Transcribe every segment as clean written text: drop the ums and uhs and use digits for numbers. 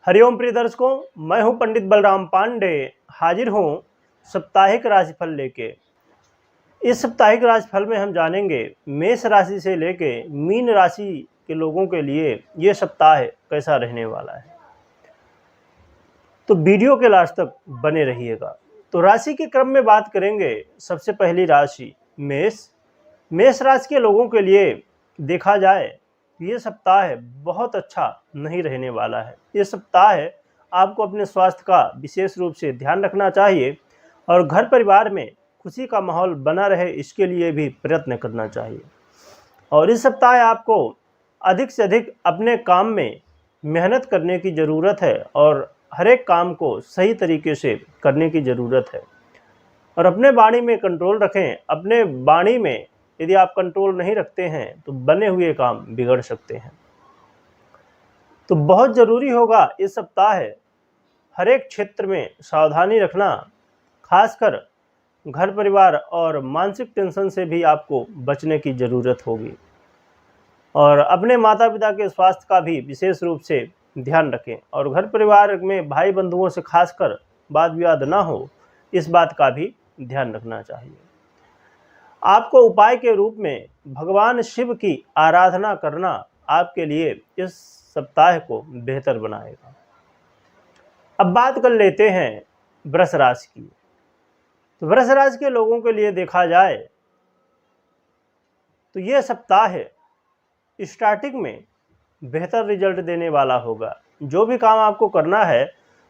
हरिओम प्रिय दर्शकों, मैं हूं पंडित बलराम पांडे। हाजिर हूं साप्ताहिक राशिफल लेके। इस साप्ताहिक राशिफल में हम जानेंगे मेष राशि से लेके मीन राशि के लोगों के लिए ये सप्ताह कैसा रहने वाला है। तो वीडियो के लास्ट तक बने रहिएगा। तो राशि के क्रम में बात करेंगे। सबसे पहली राशि मेष। मेष राशि के लोगों के लिए देखा जाए ये सप्ताह बहुत अच्छा नहीं रहने वाला है। ये सप्ताह आपको अपने स्वास्थ्य का विशेष रूप से ध्यान रखना चाहिए और घर परिवार में खुशी का माहौल बना रहे इसके लिए भी प्रयत्न करना चाहिए। और इस सप्ताह आपको अधिक से अधिक अपने काम में मेहनत करने की ज़रूरत है और हर एक काम को सही तरीके से करने की ज़रूरत है। और अपने वाणी में कंट्रोल रखें। अपने वाणी में यदि आप कंट्रोल नहीं रखते हैं तो बने हुए काम बिगड़ सकते हैं। तो बहुत ज़रूरी होगा इस सप्ताह हर एक क्षेत्र में सावधानी रखना, खासकर घर परिवार और मानसिक टेंशन से भी आपको बचने की ज़रूरत होगी। और अपने माता पिता के स्वास्थ्य का भी विशेष रूप से ध्यान रखें और घर परिवार में भाई बंधुओं से खासकर वाद विवाद ना हो, इस बात का भी ध्यान रखना चाहिए। आपको उपाय के रूप में भगवान शिव की आराधना करना आपके लिए इस सप्ताह को बेहतर बनाएगा। अब बात कर लेते हैं वृष राशि की। तो वृष राशि के लोगों के लिए देखा जाए तो यह सप्ताह स्टार्टिंग में बेहतर रिजल्ट देने वाला होगा। जो भी काम आपको करना है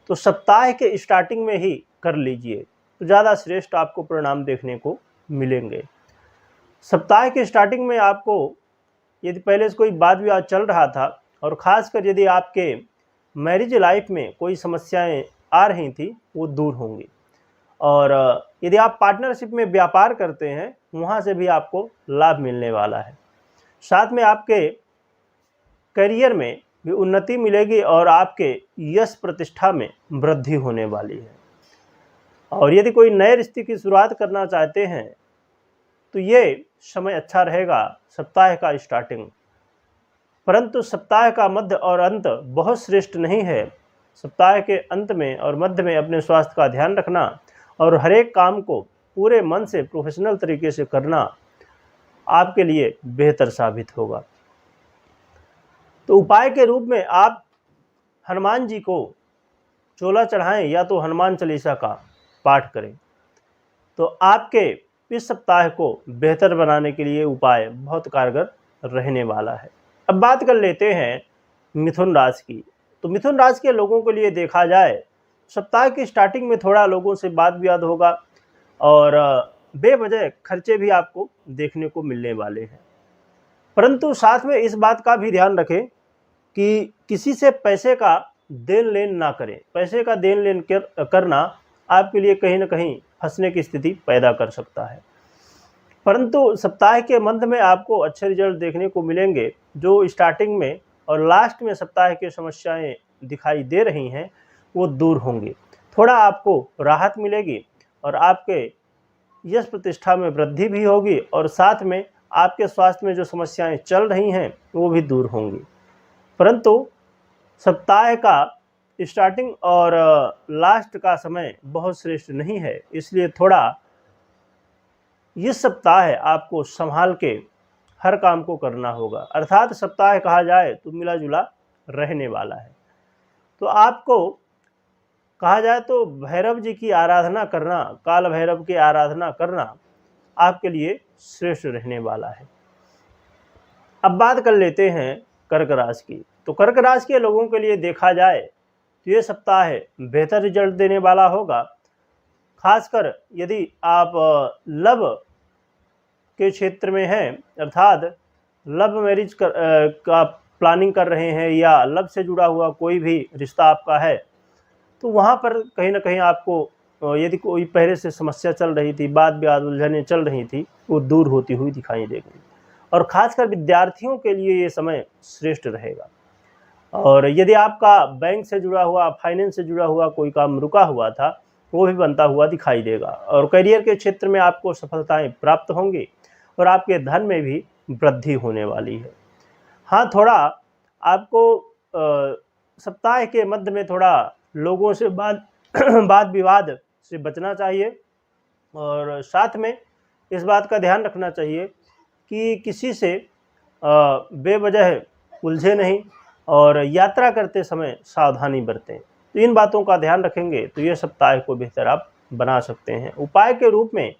तो सप्ताह के स्टार्टिंग में ही कर लीजिए तो ज़्यादा श्रेष्ठ आपको परिणाम देखने को मिलेंगे। सप्ताह के स्टार्टिंग में आपको यदि पहले से कोई वाद विवाद चल रहा था और ख़ासकर यदि आपके मैरिज लाइफ में कोई समस्याएं आ रही थी वो दूर होंगी। और यदि आप पार्टनरशिप में व्यापार करते हैं वहाँ से भी आपको लाभ मिलने वाला है। साथ में आपके करियर में भी उन्नति मिलेगी और आपके यश प्रतिष्ठा में वृद्धि होने वाली है। और यदि कोई नए रिश्ते की शुरुआत करना चाहते हैं तो ये समय अच्छा रहेगा सप्ताह का स्टार्टिंग। परंतु सप्ताह का मध्य और अंत बहुत श्रेष्ठ नहीं है। सप्ताह के अंत में और मध्य में अपने स्वास्थ्य का ध्यान रखना और हर एक काम को पूरे मन से प्रोफेशनल तरीके से करना आपके लिए बेहतर साबित होगा। तो उपाय के रूप में आप हनुमान जी को चोला चढ़ाएं या तो हनुमान चालीसा का पाठ करें। तो आपके इस सप्ताह को बेहतर बनाने के लिए उपाय बहुत कारगर रहने वाला है। अब बात कर लेते हैं मिथुन राशि की। तो मिथुन राशि के लोगों के लिए देखा जाए सप्ताह की स्टार्टिंग में थोड़ा लोगों से वाद विवाद होगा और बेवजह खर्चे भी आपको देखने को मिलने वाले हैं। परंतु साथ में इस बात का भी ध्यान रखें कि किसी से पैसे का देन लेन ना करें। पैसे का देन लेन करना आपके लिए कहीं ना कहीं फंसने की स्थिति पैदा कर सकता है। परंतु सप्ताह के मध्य में आपको अच्छे रिजल्ट देखने को मिलेंगे। जो स्टार्टिंग में और लास्ट में सप्ताह की समस्याएं दिखाई दे रही हैं वो दूर होंगी। थोड़ा आपको राहत मिलेगी और आपके यश प्रतिष्ठा में वृद्धि भी होगी और साथ में आपके स्वास्थ्य में जो समस्याएं चल रही हैं वो भी दूर होंगी। परंतु सप्ताह का स्टार्टिंग और लास्ट का समय बहुत श्रेष्ठ नहीं है, इसलिए थोड़ा इस सप्ताह आपको संभाल के हर काम को करना होगा। अर्थात सप्ताह कहा जाए तो मिला जुला रहने वाला है। तो आपको कहा जाए तो भैरव जी की आराधना करना, काल भैरव की आराधना करना आपके लिए श्रेष्ठ रहने वाला है। अब बात कर लेते हैं कर्क राशि की। तो कर्क राशि के लोगों के लिए देखा जाए तो ये सप्ताह बेहतर रिजल्ट देने वाला होगा। खासकर यदि आप लव के क्षेत्र में हैं, अर्थात लव मैरिज का प्लानिंग कर रहे हैं या लव से जुड़ा हुआ कोई भी रिश्ता आपका है तो वहाँ पर कहीं ना कहीं आपको यदि कोई पहले से समस्या चल रही थी, वाद विवाद उलझनें चल रही थी, वो दूर होती हुई दिखाई देगी। और ख़ासकर विद्यार्थियों के लिए ये समय श्रेष्ठ रहेगा। और यदि आपका बैंक से जुड़ा हुआ, फाइनेंस से जुड़ा हुआ कोई काम रुका हुआ था वो भी बनता हुआ दिखाई देगा। और करियर के क्षेत्र में आपको सफलताएं प्राप्त होंगी और आपके धन में भी वृद्धि होने वाली है। हाँ, थोड़ा आपको सप्ताह के मध्य में थोड़ा लोगों से वाद विवाद से बचना चाहिए और साथ में इस बात का ध्यान रखना चाहिए कि किसी से बेवजह उलझे नहीं और यात्रा करते समय सावधानी बरतें। तो इन बातों का ध्यान रखेंगे तो ये सप्ताह को बेहतर आप बना सकते हैं। उपाय के रूप में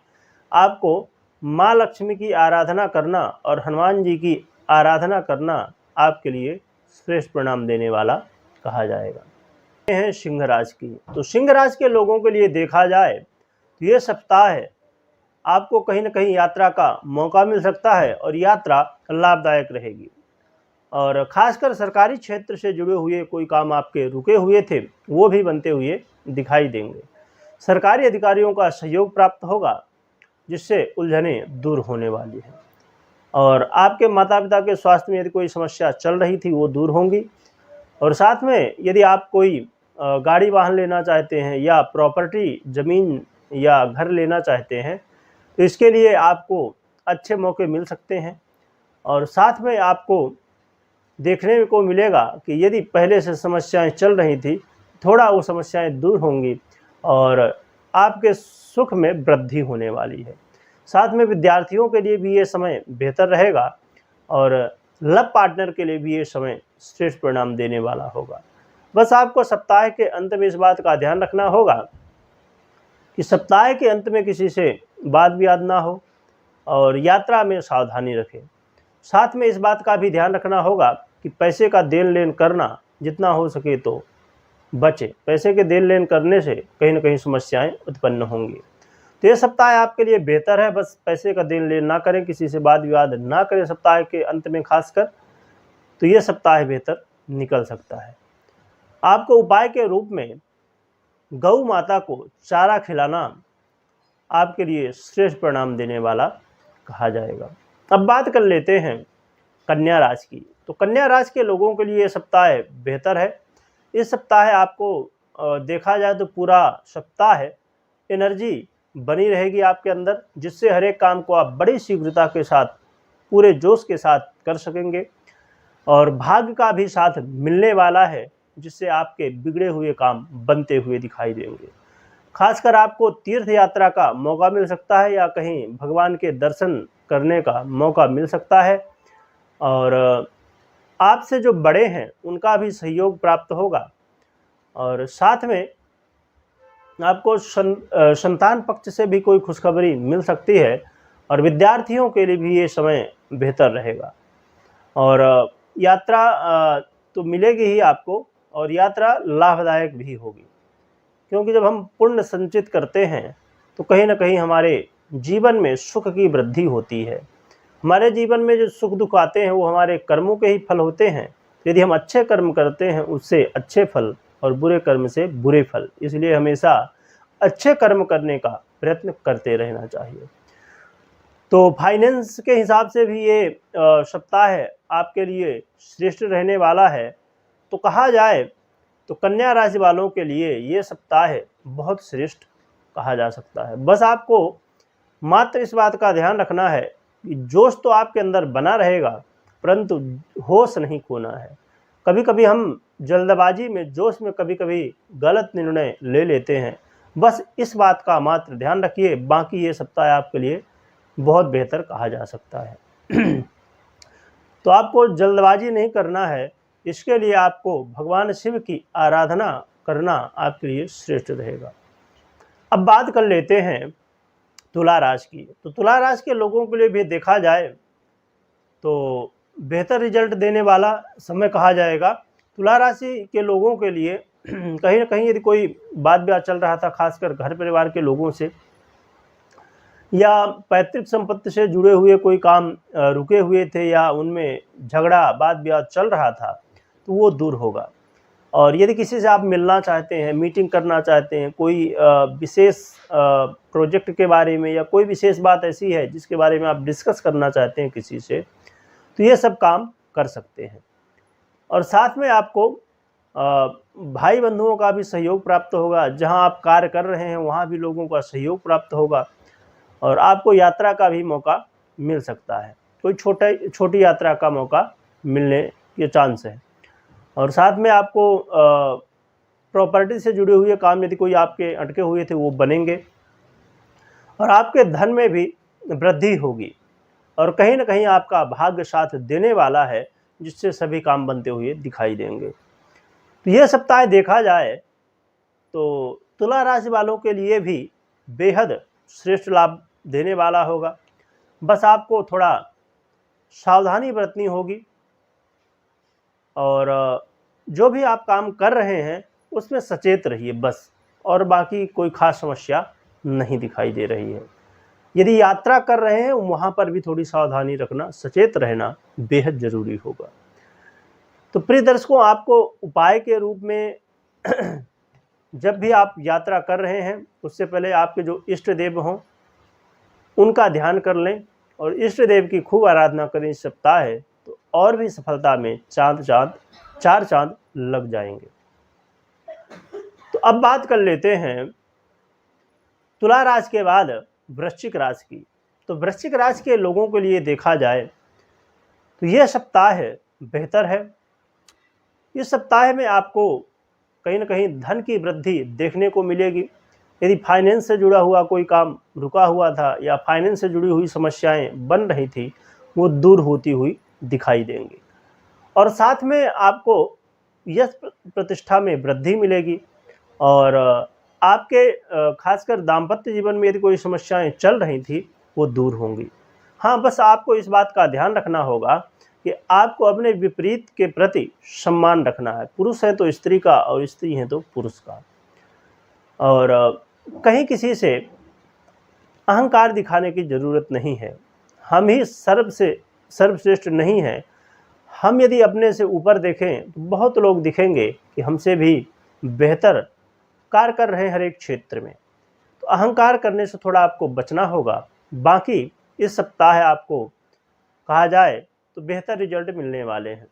आपको माँ लक्ष्मी की आराधना करना और हनुमान जी की आराधना करना आपके लिए श्रेष्ठ परिणाम देने वाला कहा जाएगा। ये है सिंह राशि की। तो सिंह राशि के लोगों के लिए देखा जाए तो ये सप्ताह है आपको कहीं न कहीं यात्रा का मौका मिल सकता है और यात्रा लाभदायक रहेगी और खासकर सरकारी क्षेत्र से जुड़े हुए कोई काम आपके रुके हुए थे वो भी बनते हुए दिखाई देंगे। सरकारी अधिकारियों का सहयोग प्राप्त होगा जिससे उलझनें दूर होने वाली हैं और आपके माता पिता के स्वास्थ्य में यदि कोई समस्या चल रही थी वो दूर होंगी और साथ में यदि आप कोई गाड़ी वाहन लेना चाहते हैं या प्रॉपर्टी ज़मीन या घर लेना चाहते हैं तो इसके लिए आपको अच्छे मौके मिल सकते हैं और साथ में आपको देखने को मिलेगा कि यदि पहले से समस्याएं चल रही थी थोड़ा वो समस्याएं दूर होंगी और आपके सुख में वृद्धि होने वाली है। साथ में विद्यार्थियों के लिए भी ये समय बेहतर रहेगा और लव पार्टनर के लिए भी ये समय श्रेष्ठ परिणाम देने वाला होगा। बस आपको सप्ताह के अंत में इस बात का ध्यान रखना होगा कि सप्ताह के अंत में किसी से वाद विवाद ना हो और यात्रा में सावधानी रखें। साथ में इस बात का भी ध्यान रखना होगा कि पैसे का देन लेन करना जितना हो सके तो बचे। पैसे के देन लेन करने से कहीं न कहीं समस्याएं उत्पन्न होंगी। तो ये सप्ताह आपके लिए बेहतर है, बस पैसे का देन लेन ना करें, किसी से वाद विवाद ना करें सप्ताह के अंत में खासकर, तो ये सप्ताह बेहतर निकल सकता है। आपको उपाय के रूप में गौ माता को चारा खिलाना आपके लिए श्रेष्ठ परिणाम देने वाला कहा जाएगा। अब बात कर लेते हैं कन्या राशि की। तो कन्या राशि के लोगों के लिए ये सप्ताह बेहतर है। इस सप्ताह आपको देखा जाए तो पूरा सप्ताह एनर्जी बनी रहेगी आपके अंदर जिससे हर एक काम को आप बड़ी शीघ्रता के साथ पूरे जोश के साथ कर सकेंगे और भाग्य का भी साथ मिलने वाला है जिससे आपके बिगड़े हुए काम बनते हुए दिखाई देंगे। खासकर आपको तीर्थ यात्रा का मौका मिल सकता है या कहीं भगवान के दर्शन करने का मौका मिल सकता है और आपसे जो बड़े हैं उनका भी सहयोग प्राप्त होगा और साथ में आपको संतान पक्ष से भी कोई खुशखबरी मिल सकती है और विद्यार्थियों के लिए भी ये समय बेहतर रहेगा और यात्रा तो मिलेगी ही आपको और यात्रा लाभदायक भी होगी क्योंकि जब हम पुण्य संचित करते हैं तो कहीं ना कहीं हमारे जीवन में सुख की वृद्धि होती है। हमारे जीवन में जो सुख दुख आते हैं वो हमारे कर्मों के ही फल होते हैं। यदि हम अच्छे कर्म करते हैं उससे अच्छे फल और बुरे कर्म से बुरे फल, इसलिए हमेशा अच्छे कर्म करने का प्रयत्न करते रहना चाहिए। तो फाइनेंस के हिसाब से भी ये सप्ताह आपके लिए श्रेष्ठ रहने वाला है। तो कहा जाए तो कन्या राशि वालों के लिए ये सप्ताह बहुत श्रेष्ठ कहा जा सकता है। बस आपको मात्र इस बात का ध्यान रखना है कि जोश तो आपके अंदर बना रहेगा परंतु होश नहीं खोना है। कभी कभी हम जल्दबाजी में जोश में कभी कभी गलत निर्णय ले लेते हैं। बस इस बात का मात्र ध्यान रखिए, बाकी ये सप्ताह आपके लिए बहुत बेहतर कहा जा सकता है। तो आपको जल्दबाजी नहीं करना है, इसके लिए आपको भगवान शिव की आराधना करना आपके लिए श्रेष्ठ रहेगा। अब बात कर लेते हैं तुला राशि की। तो तुला राशि के लोगों के लिए भी देखा जाए तो बेहतर रिजल्ट देने वाला समय कहा जाएगा। तुला राशि के लोगों के लिए कहीं ना कहीं यदि कोई बात विवाद चल रहा था खासकर घर परिवार के लोगों से या पैतृक संपत्ति से जुड़े हुए कोई काम रुके हुए थे या उनमें झगड़ा वाद विवाद चल रहा था तो वो दूर होगा। और यदि किसी से आप मिलना चाहते हैं, मीटिंग करना चाहते हैं, कोई विशेष प्रोजेक्ट के बारे में या कोई विशेष बात ऐसी है जिसके बारे में आप डिस्कस करना चाहते हैं किसी से, तो ये सब काम कर सकते हैं। और साथ में आपको भाई बंधुओं का भी सहयोग प्राप्त होगा। जहां आप कार्य कर रहे हैं वहां भी लोगों का सहयोग प्राप्त होगा और आपको यात्रा का भी मौका मिल सकता है। कोई छोटी यात्रा का मौका मिलने के चांस है। और साथ में आपको प्रॉपर्टी से जुड़े हुए काम यदि कोई आपके अटके हुए थे वो बनेंगे, और आपके धन में भी वृद्धि होगी, और कहीं ना कहीं आपका भाग्य साथ देने वाला है, जिससे सभी काम बनते हुए दिखाई देंगे। तो यह सप्ताह देखा जाए तो तुला राशि वालों के लिए भी बेहद श्रेष्ठ लाभ देने वाला होगा। बस आपको थोड़ा सावधानी बरतनी होगी, और जो भी आप काम कर रहे हैं उसमें सचेत रहिए बस, और बाकी कोई खास समस्या नहीं दिखाई दे रही है। यदि यात्रा कर रहे हैं वहाँ पर भी थोड़ी सावधानी रखना, सचेत रहना बेहद ज़रूरी होगा। तो प्रिय दर्शकों, आपको उपाय के रूप में जब भी आप यात्रा कर रहे हैं उससे पहले आपके जो इष्ट देव हों उनका ध्यान कर लें, और इष्ट देव की खूब आराधना करें इस सप्ताह है, तो और भी सफलता में चार चांद लग जाएंगे। तो अब बात कर लेते हैं तुला राशि के बाद वृश्चिक राशि की। तो वृश्चिक राशि के लोगों के लिए देखा जाए तो यह सप्ताह है बेहतर है। इस सप्ताह में आपको कहीं ना कहीं धन की वृद्धि देखने को मिलेगी। यदि फाइनेंस से जुड़ा हुआ कोई काम रुका हुआ था या फाइनेंस से जुड़ी हुई समस्याएं बन रही थी, वो दूर होती हुई दिखाई देंगी, और साथ में आपको यश प्रतिष्ठा में वृद्धि मिलेगी, और आपके खासकर दाम्पत्य जीवन में यदि कोई समस्याएं चल रही थी वो दूर होंगी। हाँ, बस आपको इस बात का ध्यान रखना होगा कि आपको अपने विपरीत के प्रति सम्मान रखना है। पुरुष है तो स्त्री का, और स्त्री है तो पुरुष का, और कहीं किसी से अहंकार दिखाने की ज़रूरत नहीं है। हम ही सर्वश्रेष्ठ नहीं है। हम यदि अपने से ऊपर देखें तो बहुत लोग दिखेंगे कि हमसे भी बेहतर कार्य कर रहे हैं हर एक क्षेत्र में। तो अहंकार करने से थोड़ा आपको बचना होगा। बाकी इस सप्ताह आपको कहा जाए तो बेहतर रिजल्ट मिलने वाले हैं,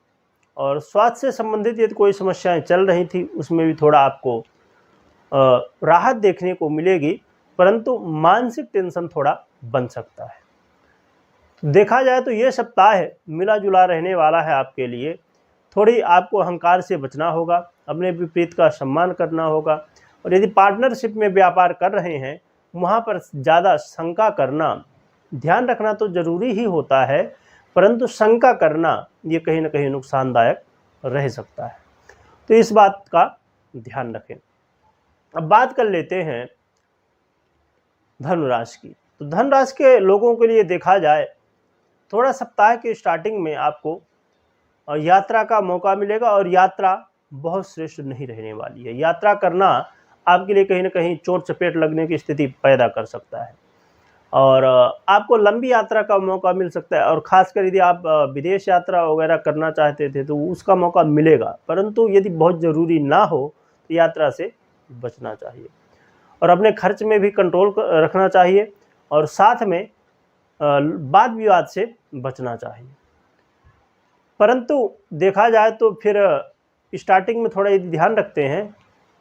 और स्वास्थ्य से संबंधित यदि कोई समस्याएं चल रही थी उसमें भी थोड़ा आपको राहत देखने को मिलेगी, परंतु मानसिक टेंशन थोड़ा बन सकता है। तो देखा जाए तो ये सप्ताह मिला जुला रहने वाला है आपके लिए। थोड़ी आपको अहंकार से बचना होगा, अपने विपरीत का सम्मान करना होगा, और यदि पार्टनरशिप में व्यापार कर रहे हैं वहाँ पर ज़्यादा शंका करना, ध्यान रखना तो ज़रूरी ही होता है, परंतु शंका करना ये कहीं ना कहीं नुकसानदायक रह सकता है। तो इस बात का ध्यान रखें। अब बात कर लेते हैं धनुराशि की। तो धनुराशि के लोगों के लिए देखा जाए थोड़ा सप्ताह के स्टार्टिंग में आपको यात्रा का मौका मिलेगा, और यात्रा बहुत श्रेष्ठ नहीं रहने वाली है। यात्रा करना आपके लिए कहीं ना कहीं चोट चपेट लगने की स्थिति पैदा कर सकता है, और आपको लंबी यात्रा का मौका मिल सकता है, और ख़ासकर यदि आप विदेश यात्रा वगैरह करना चाहते थे तो उसका मौका मिलेगा, परंतु यदि बहुत ज़रूरी ना हो तो यात्रा से बचना चाहिए, और अपने खर्च में भी कंट्रोल रखना चाहिए, और साथ में वाद विवाद से बचना चाहिए। परंतु देखा जाए तो फिर स्टार्टिंग में थोड़ा यदि ध्यान रखते हैं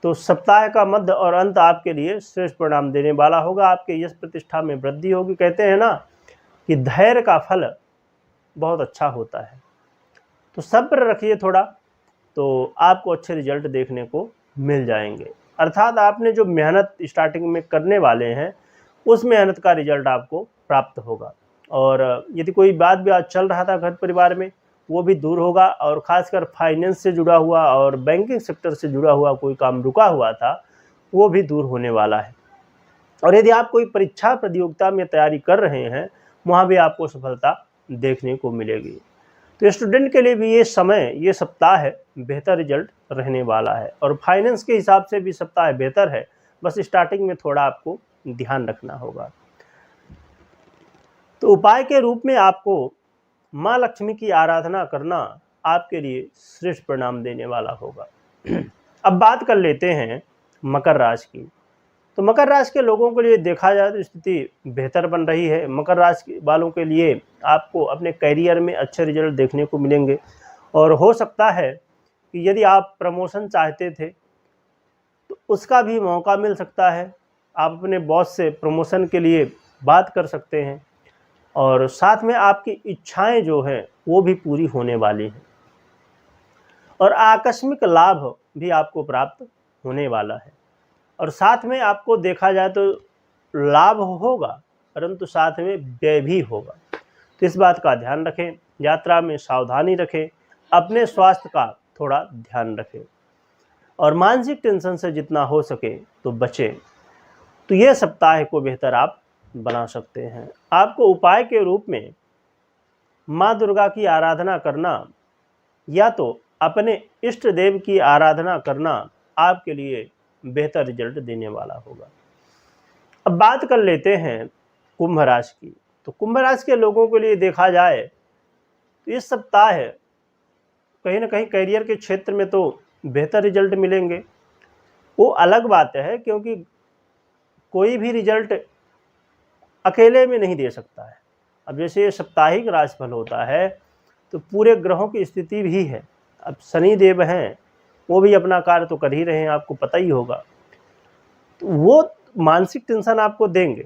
तो सप्ताह का मध्य और अंत आपके लिए श्रेष्ठ परिणाम देने वाला होगा। आपके यश प्रतिष्ठा में वृद्धि होगी। कहते हैं ना कि धैर्य का फल बहुत अच्छा होता है, तो सब्र रखिए थोड़ा, तो आपको अच्छे रिजल्ट देखने को मिल जाएंगे। अर्थात आपने जो मेहनत स्टार्टिंग में करने वाले हैं उस मेहनत का रिजल्ट आपको प्राप्त होगा, और यदि कोई वाद विवाद चल रहा था घर परिवार में वो भी दूर होगा, और ख़ासकर फाइनेंस से जुड़ा हुआ और बैंकिंग सेक्टर से जुड़ा हुआ कोई काम रुका हुआ था वो भी दूर होने वाला है। और यदि आप कोई परीक्षा प्रतियोगिता में तैयारी कर रहे हैं वहाँ भी आपको सफलता देखने को मिलेगी। तो स्टूडेंट के लिए भी ये समय, ये सप्ताह बेहतर रिजल्ट रहने वाला है, और फाइनेंस के हिसाब से भी सप्ताह बेहतर है। बस स्टार्टिंग में थोड़ा आपको ध्यान रखना होगा। तो उपाय के रूप में आपको माँ लक्ष्मी की आराधना करना आपके लिए श्रेष्ठ परिणाम देने वाला होगा। अब बात कर लेते हैं मकर राशि की। तो मकर राशि के लोगों के लिए देखा जाए तो स्थिति बेहतर बन रही है। मकर राशि वालों के लिए आपको अपने करियर में अच्छे रिजल्ट देखने को मिलेंगे, और हो सकता है कि यदि आप प्रमोशन चाहते थे तो उसका भी मौका मिल सकता है। आप अपने बॉस से प्रमोशन के लिए बात कर सकते हैं, और साथ में आपकी इच्छाएं जो हैं वो भी पूरी होने वाली हैं। और आकस्मिक लाभ भी आपको प्राप्त होने वाला है। और साथ में आपको देखा जाए तो लाभ होगा, परंतु साथ में व्यय भी होगा। तो इस बात का ध्यान रखें, यात्रा में सावधानी रखें, अपने स्वास्थ्य का थोड़ा ध्यान रखें और मानसिक टेंशन से जितना हो सके तो बचें। तो ये सप्ताह को बेहतर आप बना सकते हैं। आपको उपाय के रूप में माँ दुर्गा की आराधना करना या तो अपने इष्ट देव की आराधना करना आपके लिए बेहतर रिजल्ट देने वाला होगा। अब बात कर लेते हैं कुंभ राशि की। तो कुंभ राशि के लोगों के लिए देखा जाए तो इस सप्ताह कहीं ना कहीं करियर के क्षेत्र में तो बेहतर रिजल्ट मिलेंगे। वो अलग बात है, क्योंकि कोई भी रिजल्ट अकेले में नहीं दे सकता है। अब जैसे ये साप्ताहिक राशिफल होता है तो पूरे ग्रहों की स्थिति भी है। अब शनि देव हैं, वो भी अपना कार्य तो कर ही रहे हैं, आपको पता ही होगा। तो वो मानसिक टेंशन आपको देंगे,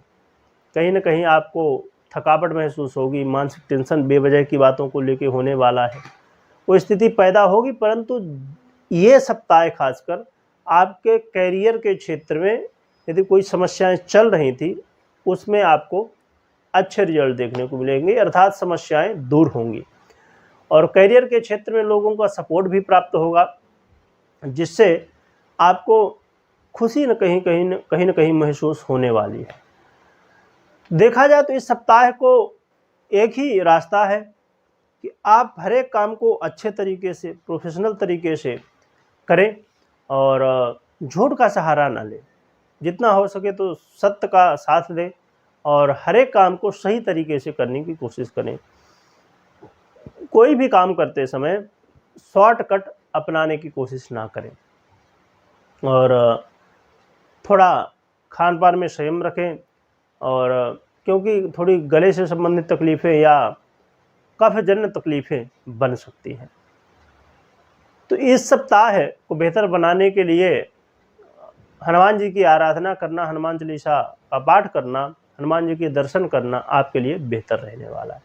कहीं ना कहीं आपको थकावट महसूस होगी, मानसिक टेंशन बेवजह की बातों को लेके होने वाला है, वो स्थिति पैदा होगी। परंतु ये सप्ताह खासकर आपके कैरियर के क्षेत्र में यदि कोई समस्याएं चल रही थी उसमें आपको अच्छे रिजल्ट देखने को मिलेंगे, अर्थात समस्याएं दूर होंगी। और कैरियर के क्षेत्र में लोगों का सपोर्ट भी प्राप्त होगा, जिससे आपको खुशी न कहीं महसूस होने वाली है। देखा जाए तो इस सप्ताह को एक ही रास्ता है कि आप हर एक काम को अच्छे तरीके से, प्रोफेशनल तरीके से करें और झूठ का सहारा ना लें। जितना हो सके तो सत्य का साथ दें और हर एक काम को सही तरीके से करने की कोशिश करें। कोई भी काम करते समय शॉर्टकट अपनाने की कोशिश ना करें और थोड़ा खान पान में संयम रखें। और क्योंकि थोड़ी गले से संबंधित तकलीफ़ें या कफजन्य तकलीफ़ें बन सकती हैं। तो इस सप्ताह को बेहतर बनाने के लिए हनुमान जी की आराधना करना, हनुमान चालीसा का पाठ करना, हनुमान जी के दर्शन करना आपके लिए बेहतर रहने वाला है।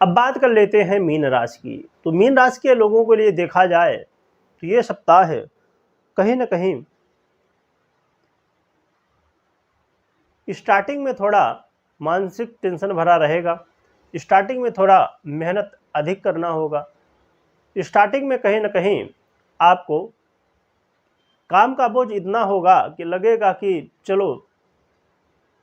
अब बात कर लेते हैं मीन राशि की। तो मीन राशि के लोगों के लिए देखा जाए तो ये सप्ताह कहीं ना कहीं स्टार्टिंग में थोड़ा मानसिक टेंशन भरा रहेगा, स्टार्टिंग में थोड़ा मेहनत अधिक करना होगा, स्टार्टिंग में कहीं ना कहीं आपको काम का बोझ इतना होगा कि लगेगा कि चलो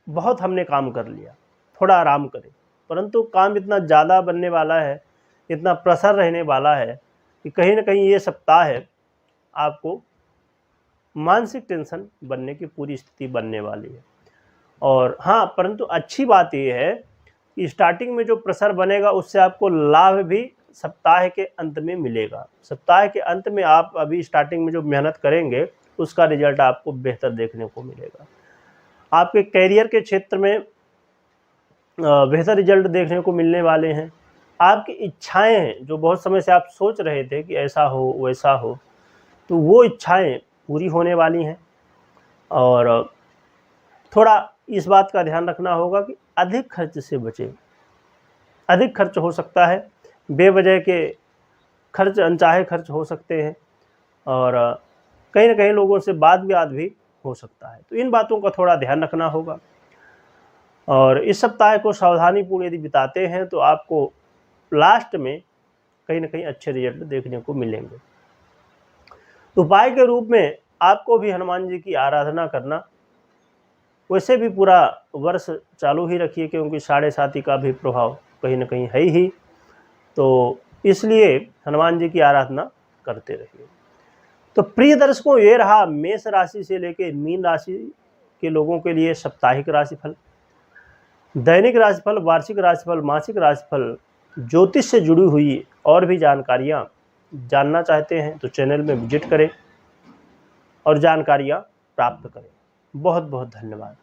बहुत हमने काम कर लिया, थोड़ा आराम करें। परंतु काम इतना ज़्यादा बनने वाला है, इतना प्रेशर रहने वाला है कि कहीं ना कहीं ये सप्ताह आपको मानसिक टेंशन बनने की पूरी स्थिति बनने वाली है। और हाँ, परंतु अच्छी बात ये है कि स्टार्टिंग में जो प्रेशर बनेगा उससे आपको लाभ भी सप्ताह के अंत में मिलेगा। सप्ताह के अंत में आप अभी स्टार्टिंग में जो मेहनत करेंगे उसका रिजल्ट आपको बेहतर देखने को मिलेगा। आपके कैरियर के क्षेत्र में बेहतर रिजल्ट देखने को मिलने वाले हैं। आपकी इच्छाएं हैं जो बहुत समय से आप सोच रहे थे कि ऐसा हो वैसा हो, तो वो इच्छाएं पूरी होने वाली हैं। और थोड़ा इस बात का ध्यान रखना होगा कि अधिक खर्च से बचें। अधिक खर्च हो सकता है, बेवजह के खर्च, अनचाहे खर्च हो सकते हैं और कहीं ना कहीं लोगों से वाद विवाद भी हो सकता है। तो इन बातों का थोड़ा ध्यान रखना होगा। और इस सप्ताह को सावधानीपूर्ण यदि बिताते हैं तो आपको लास्ट में कहीं ना कहीं अच्छे रिजल्ट देखने को मिलेंगे। उपाय के रूप में आपको भी हनुमान जी की आराधना करना, वैसे भी पूरा वर्ष चालू ही रखिए क्योंकि 7.5 का भी प्रभाव कहीं ना कहीं है ही, तो इसलिए हनुमान जी की आराधना करते रहिए। तो प्रिय दर्शकों, ये रहा मेष राशि से लेकर मीन राशि के लोगों के लिए साप्ताहिक राशिफल। दैनिक राशिफल, वार्षिक राशिफल, मासिक राशिफल, ज्योतिष से जुड़ी हुई और भी जानकारियाँ जानना चाहते हैं तो चैनल में विजिट करें और जानकारियाँ प्राप्त करें। बहुत बहुत धन्यवाद।